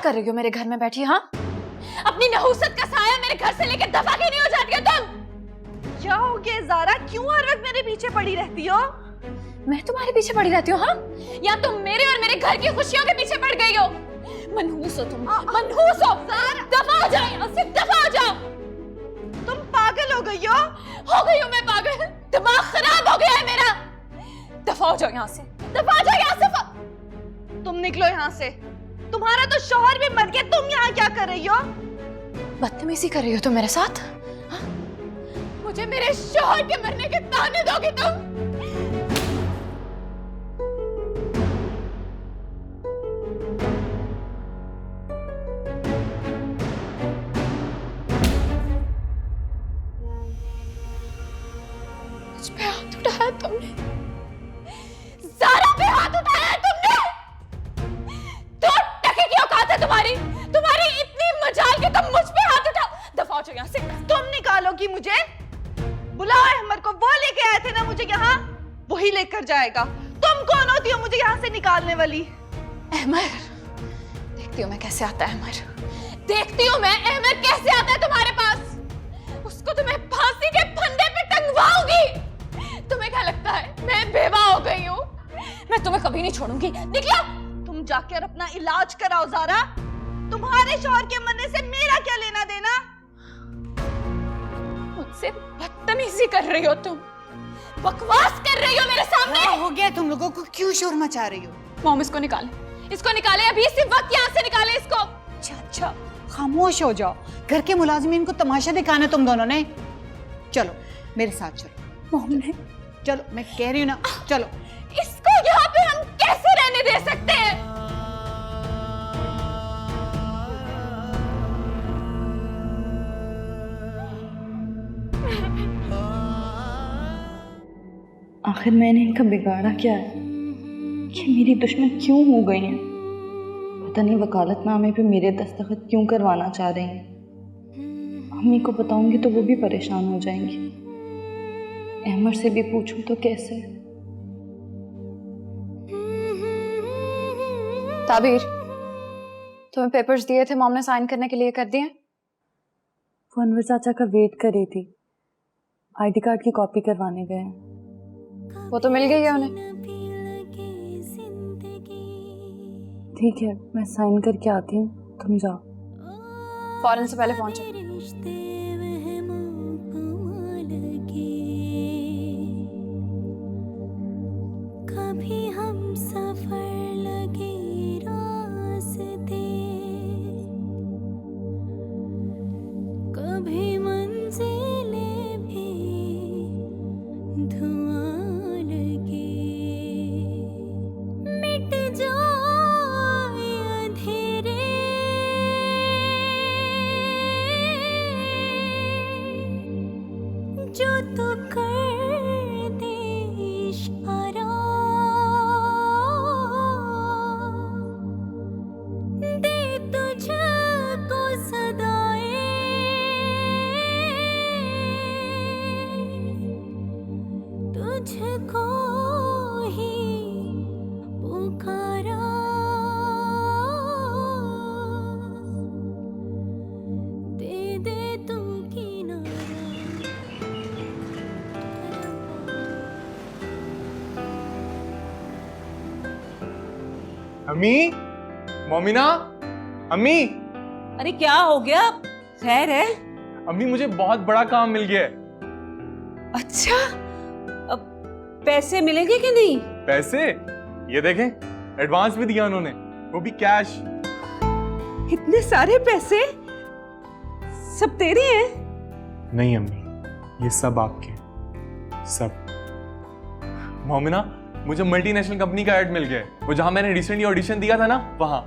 कर रही हो मेरे घर में बैठी? हाँ, अपनी नहुसत का साया मेरे घर से लेकर दफा क्यों नहीं हो जाती हो तुम? क्या हो गया ज़ारा, क्यों हर वक्त मेरे पीछे पड़ी रहती हो? मैं तुम्हारे पीछे पड़ी रहती हूँ? हाँ, या तुम मेरे और मेरे घर की खुशियों के पीछे पड़ गई हो? मनहूस हो तुम, मनहूस हो। दफा हो जाओ यहाँ से, दफा हो जाओ। तुम पागल हो गई हो? हो गई हूँ मैं पागल, दिमाग खराब हो गया है मेरा। दफा हो जाओ यहाँ से, दफा हो जाओ यहाँ से। तुम निकलो यहाँ से। तुम्हारा तो शौहर भी मर गया, तुम यहाँ क्या कर रही हो? बदतमीजी कर रही हो तुम मेरे साथ? हाँ? मुझे मेरे शौहर के मरने के ताने दोगे तुम? मुझ पे हाथ उठाया तुमने, ज़ारा पे हाथ उठाया तुमने। दो टके की औकात है तुम्हारी, तुम्हारी इतनी मजाल कि तुम मुझ पे हाथ उठाओ। दफा हो जाओ यहाँ से। तुम निकालोगी मुझे? बुलाओ अहमद को, वो लेके आए थे ना मुझे यहाँ, वही लेकर जाएगा। तुम कौन होती हो मुझे यहाँ से निकालने वाली? अहमद, देखती हूँ मैं कैसे आता है अहमद, देखती हूँ मैं अहमद कैसे आता है तुम्हारे पास। उसको तो मैं फांसी के फंदे पे टंगवाऊंगी। तुम्हें क्या लगता है मैं बेवा हो गई हूँ? मैं तुम्हें कभी नहीं छोड़ूंगी। निकलो। तुम जाकर अपना इलाज कराओ ज़ारा। तुम्हारे शौहर के मरने से मेरा क्या लेना देना? मुझसे बदतमीजी कर रही हो तुम, बकवास कर रही हो मेरे सामने। क्या हो गया तुम लोगों को, क्यों शोर मचा रही हो? मॉम, इसको निकाले, इसको निकाले अभी, इसी वक्त यहाँ से निकाले इसको। अच्छा, खामोश हो जाओ। घर के मुलाजिमीन को तमाशा दिखाना तुम दोनों ने। चलो मेरे साथ चलो। मॉम ने, चलो, मैं कह रही हूँ ना, चलो। इसको यहाँ पे हम कैसे रहने दे सकते हैं? आखिर मैंने इनका बिगाड़ा क्या है कि मेरी दुश्मन क्यों हो गई हैं? पता नहीं वकालतनामे पे मेरे दस्तखत क्यों करवाना चाह रही हैं। अम्मी को बताऊंगी तो वो भी परेशान हो जाएंगी। अहमद से भी पूछूं तो कैसे? ताबीर, तुम्हें पेपर्स दिए थे, मॉम ने साइन करने के लिए कर दिए? वो अनवर चाचा का वेट कर रही थी, आईडी कार्ड की कॉपी करवाने गए हैं। वो तो मिल गई है उन्हें। ठीक है, मैं साइन करके आती हूँ, तुम जाओ। फौरन से पहले पहुंचो। कभी हम सफर लगे रास्ते, कभी मंजिलें भी धुआं लगे, मिट जाए अंधेरे, जो तू कर दे इशारा, दे तुझको सदाएं, तुझको ही पुकारा, दे दे तू किनारा। अम्मी, मोमिना, अम्मी। अरे क्या हो गया? खैर है? अम्मी, मुझे बहुत बड़ा काम मिल गया है। अच्छा, अब पैसे मिलेंगे कि नहीं? पैसे? ये देखें, एडवांस भी दिया उन्होंने, वो भी कैश। इतने सारे पैसे सब तेरे हैं? नहीं अम्मी, ये सब आपके, सब। मोमिना, मुझे मल्टीनेशनल कंपनी का ऐड मिल गया है, वो जहां मैंने रिसेंटली ऑडिशन दिया था ना, वहां।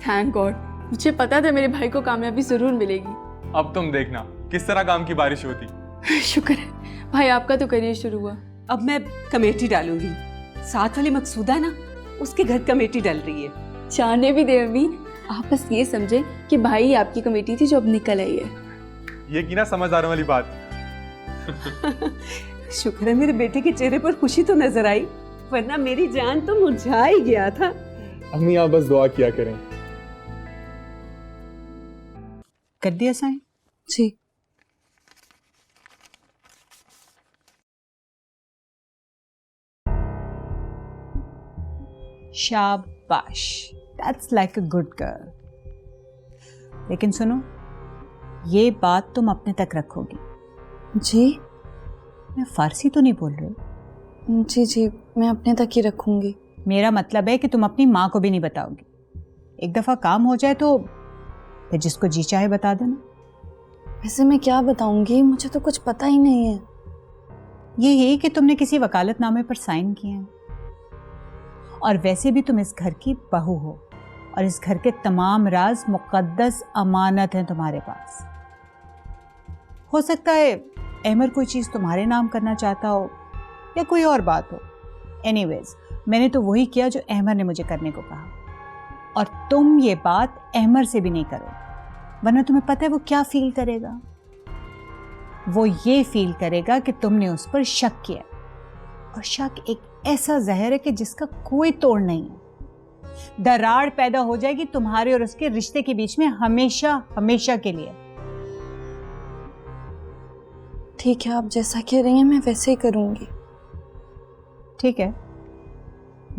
थैंक गॉड, मुझे पता था मेरे भाई को कामयाबी जरूर मिलेगी। अब तुम देखना किस तरह काम की बारिश होती। शुक्र है भाई, आपका तो करियर शुरू हुआ। अब मैं कमेटी डालूंगी। साथ वाली मकसूदा है ना, उसके घर कमेटी डल रही है। जाने भी दे अम्मी, आप बस ये समझे कि भाई आपकी कमेटी थी जो अब निकल आई है। ये की ना समझदारों वाली बात। शुक्र है मेरे बेटे के चेहरे पर खुशी तो नजर आई, वरना मेरी जान तो मुरझा ही गया था। अम्मी, आप बस दुआ किया करें। कर दिया साइन? जी। शाबाश, that's like a good girl. लेकिन सुनो, ये बात तुम अपने तक रखोगी। जी मैं फारसी तो नहीं बोल रही हूँ। जी जी, मैं अपने तक ही रखूंगी। मेरा मतलब है कि तुम अपनी माँ को भी नहीं बताओगी। एक दफ़ा काम हो जाए तो फिर जिसको जी चाहे बता देना। वैसे मैं क्या बताऊंगी, मुझे तो कुछ पता ही नहीं है। ये कि तुमने किसी वकालतनामे पर साइन किए हैं, और वैसे भी तुम इस घर की बहू हो और इस घर के तमाम राज मुकद्दस अमानत हैं तुम्हारे पास। हो सकता है अहमर कोई चीज़ तुम्हारे नाम करना चाहता हो या कोई और बात हो। एनीवेज, मैंने तो वही किया जो अहमर ने मुझे करने को कहा, और तुम ये बात अहमर से भी नहीं करो, वरना तुम्हें पता है वो क्या फील करेगा। वो ये फील करेगा कि तुमने उस पर शक किया, और शक एक ऐसा जहर है कि जिसका कोई तोड़ नहीं है। दरार पैदा हो जाएगी तुम्हारे और उसके रिश्ते के बीच में, हमेशा हमेशा के लिए। ठीक है, आप जैसा कह रही हैं मैं वैसे ही करूंगी। ठीक है,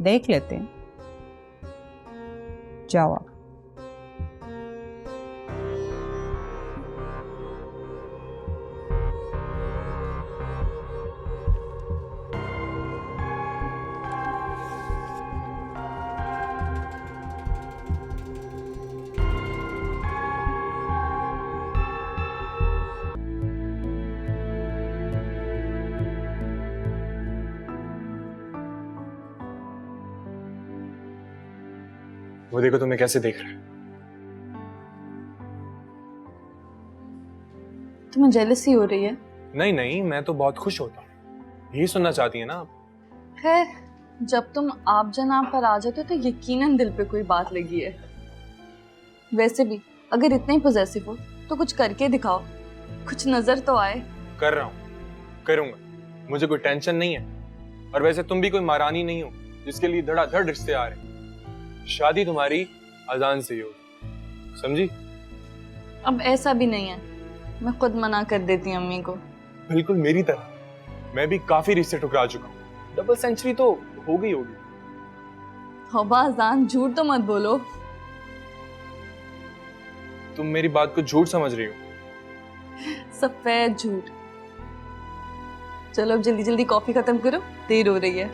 देख लेते हैं। जाओ आप। वो देखो तुम्हें कैसे देख रहा है। तुम्हें जेलसी हो रही है? नहीं नहीं, मैं तो बहुत खुश होता हूँ। यही सुनना चाहती है ना आप? खैर, जब तुम आप जनाब पर आ जाते हो तो यकीनन दिल पे कोई बात लगी है। वैसे भी अगर इतने ही पॉजेसिव हो तो कुछ करके दिखाओ, कुछ नजर तो आए। कर रहा हूँ, करूंगा, मुझे कोई टेंशन नहीं है। और वैसे तुम भी कोई महारानी नहीं हो जिसके लिए धड़ाधड़ रिश्ते आ रहे हैं। शादी तुम्हारी अजान से ही होगी, समझी? अब ऐसा भी नहीं है, मैं खुद मना कर देती हूँ अम्मी को। बिल्कुल मेरी तरह मैं भी काफी रिश्ते ठुकरा चुका हूँ। डबल सेंचुरी तो हो गई होगी। हौबा अजान, झूठ तो मत बोलो। तुम मेरी बात को झूठ समझ रही हो। सफेद झूठ। चलो अब जल्दी जल्दी कॉफी खत्म करो, देर हो रही है।